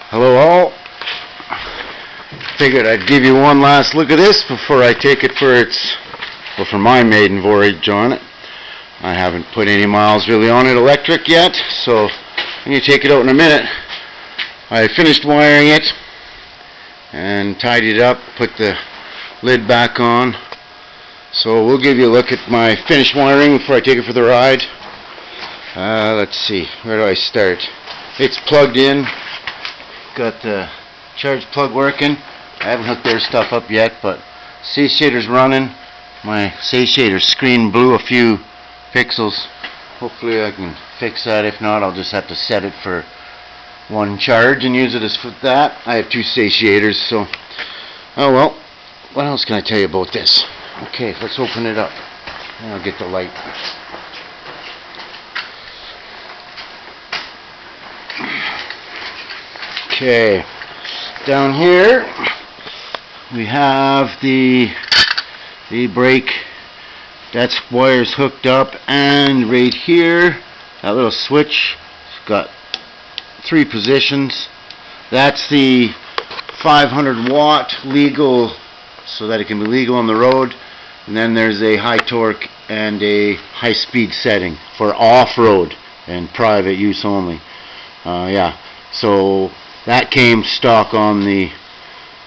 Hello all. Figured I'd give you one last look at this before I take it for my maiden voyage on it. I haven't put any miles really on it electric yet, so I'm going to take it out in a minute. I finished wiring it and tidied it up, put the lid back on. So we'll give you a look at my finished wiring before I take it for the ride. Let's see, where do I start? It's plugged in. Got the charge plug working. I haven't hooked their stuff up yet, but satiator's running. My satiator screen blew a few pixels. Hopefully I can fix that. If not, I'll just have to set it for one charge and use it as for that. I have two satiators, so oh well. What else can I tell you about this? Okay, let's open it up. And I'll get the light. Okay, down here we have the brake. That's wires hooked up, and right here that little switch, it's got 3 positions. That's the 500 watt legal, so that it can be legal on the road, and then there's a high torque and a high speed setting for off-road and private use only. Yeah, so that came stock on the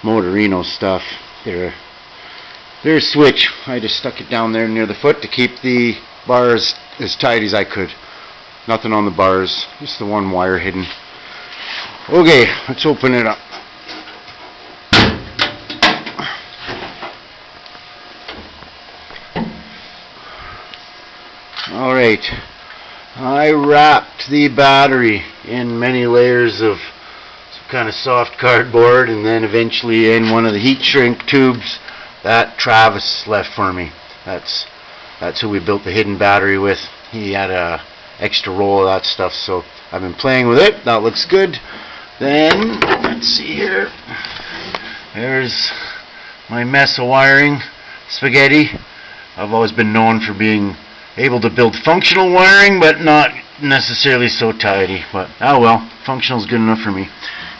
Motorino stuff. Their switch, I just stuck it down there near the foot to keep the bars as tight as I could. Nothing on the bars, just the one wire hidden. Okay, let's open it up. Alright, I wrapped the battery in many layers of some kind of soft cardboard, and then eventually in one of the heat shrink tubes that Travis left for me. That's who we built the hidden battery with. He had a extra roll of that stuff, so I've been playing with it. That looks good. Then let's see here. There's my mess of wiring spaghetti. I've always been known for being able to build functional wiring, but not necessarily so tidy. But oh well, functional is good enough for me.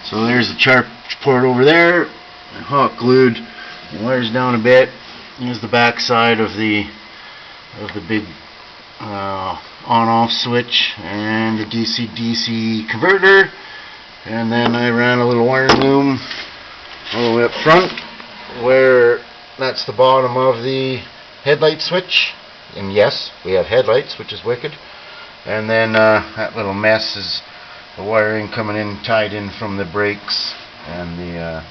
So there's the charge port over there, hot glued. The wires down a bit. Here's the back side of the big on-off switch and the DC-DC converter. And then I ran a little wire loom all the way up front, where that's the bottom of the headlight switch. And yes, we have headlights, which is wicked. And then that little mess is the wiring coming in, tied in from the brakes and the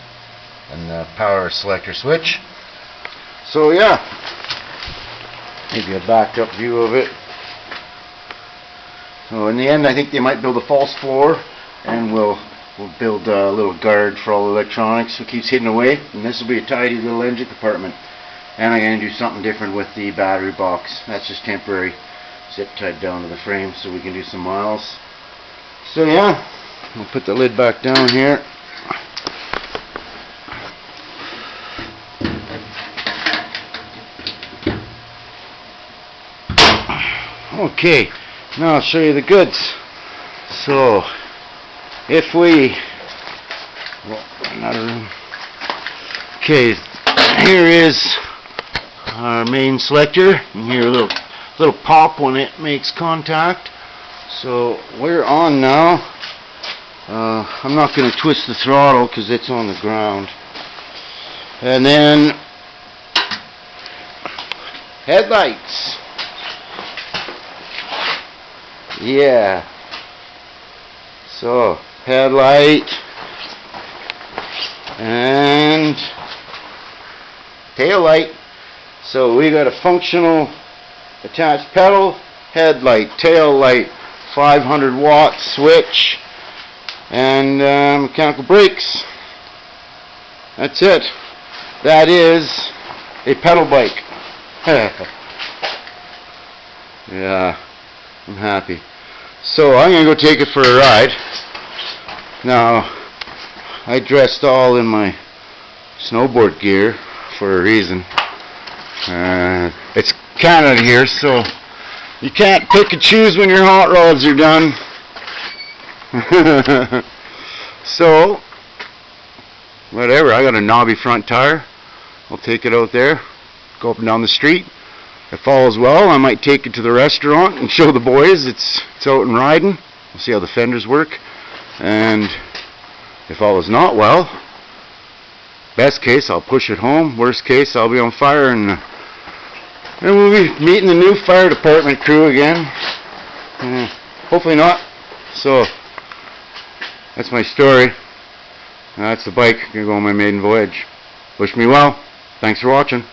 power selector switch. So yeah, maybe a backed up view of it. So in the end, I think they might build a false floor, and we'll build a little guard for all the electronics so it keeps hidden away. And this will be a tidy little engine compartment. And I'm going to do something different with the battery box. That's just temporary. Zip tied down to the frame so we can do some miles. So yeah, we'll put the lid back down here. Okay, now I'll show you the goods. So, if we, well, another room. Okay, here is our main selector. You hear a little pop when it makes contact. So we're on now. I'm not going to twist the throttle because it's on the ground. And then headlights. Yeah. So headlight and tail light. So we got a functional attached pedal, headlight, tail light, 500 watt switch, and mechanical brakes. That's it. That is a pedal bike. Yeah, I'm happy. So I'm going to go take it for a ride. Now, I dressed all in my snowboard gear for a reason. It's Canada here, so you can't pick and choose when your hot rods are done. So, whatever, I got a knobby front tire. I'll take it out there, go up and down the street. If all is well, I might take it to the restaurant and show the boys it's out and riding. We'll see how the fenders work. And if all is not well, best case, I'll push it home. Worst case, I'll be on fire, and we'll be meeting the new fire department crew again. Hopefully not. So, that's my story. That's the bike. I'm going to go on my maiden voyage. Wish me well. Thanks for watching.